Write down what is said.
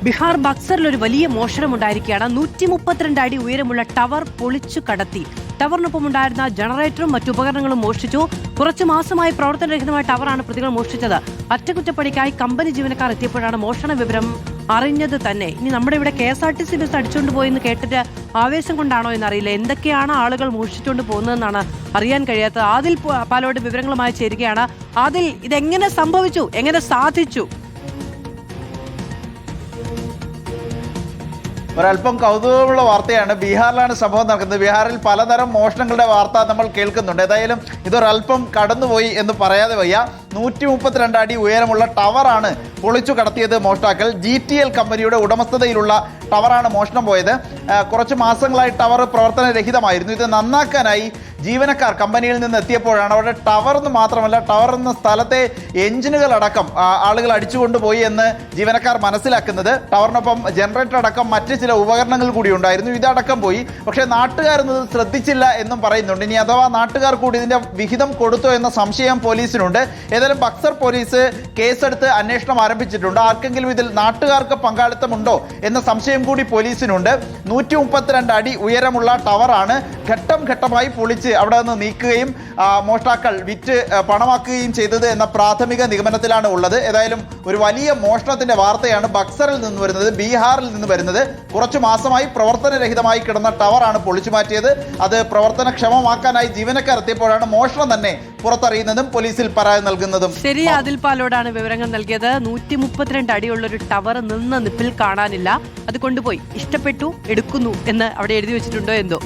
ബീഹാർ ബക്സറിൽ ഒരു വലിയ മോഷണമുണ്ടായിരിക്കുകയാണ്. 132 അടി ഉയരമുള്ള ടവർ പൊളിച്ചു കടത്തി. ടവറിനൊപ്പം ഉണ്ടായിരുന്ന ജനറേറ്ററും മറ്റുപകരണങ്ങളും മോഷ്ടിച്ചു. കുറച്ചു മാസമായി പ്രവർത്തനരഹിതമായ ടവറാണ് പ്രതികൾ മോഷ്ടിച്ചത്. അറ്റകുറ്റപ്പണിക്കായി കമ്പനി ജീവനക്കാർ എത്തിയപ്പോഴാണ് മോഷണ വിവരം അറിഞ്ഞത് തന്നെ. ഇനി നമ്മുടെ ഇവിടെ KSRTC ബസ് അടിച്ചുകൊണ്ട് പോയെന്ന് കേട്ടിട്ട് ആവേശം കൊണ്ടാണോ എന്നറിയില്ല. എന്തൊക്കെയാണ് ആളുകൾ മോഷ്ടിച്ചുകൊണ്ട് പോകുന്നതെന്നാണ് അറിയാൻ കഴിയാത്തത്. ആദിൽ പാലോട് വിവരങ്ങളുമായി ചേരുകയാണ്. ആദിൽ, ഇതെങ്ങനെ സംഭവിച്ചു, എങ്ങനെ സാധിച്ചു? ഒരല്പം കൗതുകമുള്ള വാർത്തയാണ്. ബീഹാറിലാണ് സംഭവം നടക്കുന്നത്. ബീഹാറിൽ പലതരം മോഷണങ്ങളുടെ വാർത്ത നമ്മൾ കേൾക്കുന്നുണ്ട്. ഏതായാലും ഇതൊരല്പം കടന്നുപോയി എന്ന് പറയാതെ വയ്യ. 132 അടി ഉയരമുള്ള ടവറാണ് പൊളിച്ചു കടത്തിയത് മോഷ്ടാക്കൾ. GTL കമ്പനിയുടെ ഉടമസ്ഥതയിലുള്ള ടവറാണ് മോഷണം പോയത്. കുറച്ച് മാസങ്ങളായി ടവർ പ്രവർത്തനരഹിതമായിരുന്നു. ഇത് നന്നാക്കാനായി ജീവനക്കാർ കമ്പനിയിൽ നിന്ന് എത്തിയപ്പോഴാണ് അവിടെ ടവർ എന്ന് മാത്രമല്ല, ടവർ എന്ന സ്ഥലത്തെ എഞ്ചിനുകളടക്കം ആളുകൾ അടിച്ചുകൊണ്ടുപോയി എന്ന് ജീവനക്കാർ മനസ്സിലാക്കുന്നത്. ടവറിനൊപ്പം ജനറേറ്റർ അടക്കം മറ്റ് ചില ഉപകരണങ്ങൾ കൂടി ഉണ്ടായിരുന്നു. ഇതടക്കം പോയി. പക്ഷേ നാട്ടുകാരൊന്നും ശ്രദ്ധിച്ചില്ല എന്നും പറയുന്നുണ്ട്. ഇനി അഥവാ നാട്ടുകാർ കൂടി ഇതിന്റെ വിഹിതം കൊടുത്തോ എന്ന സംശയം പോലീസിനുണ്ട്. ഏതായാലും ബക്സർ പോലീസ് കേസെടുത്ത് അന്വേഷണം ആരംഭിച്ചിട്ടുണ്ട്. ആർക്കെങ്കിലും ഇതിൽ നാട്ടുകാർക്ക് പങ്കാളിത്തമുണ്ടോ എന്ന സംശയം കൂടി പോലീസിനുണ്ട്. 132 അടി ഉയരമുള്ള ടവറാണ് ഘട്ടം ഘട്ടമായി പൊളിച്ച് അവിടെ നിന്ന് നീക്കുകയും മോഷ്ടാക്കൾ വിറ്റ് പണമാക്കുകയും ചെയ്തത് എന്ന പ്രാഥമിക നിഗമനത്തിലാണ് ഉള്ളത്. ഏതായാലും ഒരു വലിയ മോഷണത്തിന്റെ വാർത്തയാണ് ബക്സറിൽ നിന്ന് വരുന്നത്, ബീഹാറിൽ നിന്ന് വരുന്നത്. കുറച്ചു മാസമായി പ്രവർത്തനരഹിതമായി കിടന്ന ടവറാണ് പൊളിച്ചു മാറ്റിയത്. അത് പ്രവർത്തനക്ഷമമാക്കാനായി ജീവനക്കാർ എത്തിയപ്പോഴാണ് മോഷണം തന്നെ പുറത്തറിയുന്നതും പോലീസിൽ പരാതി നൽകുന്നതും. ശരി, ആദിൽ പാലോടാണ് വിവരങ്ങൾ നൽകിയത്. 132 അടിയുള്ളൊരു ടവർ നിന്ന നിപ്പിൽ കാണാനില്ല. അത് കൊണ്ടുപോയി ഇഷ്ടപ്പെട്ടു എടുക്കുന്നു എന്ന് അവിടെ എഴുതി വെച്ചിട്ടുണ്ടോ എന്തോ.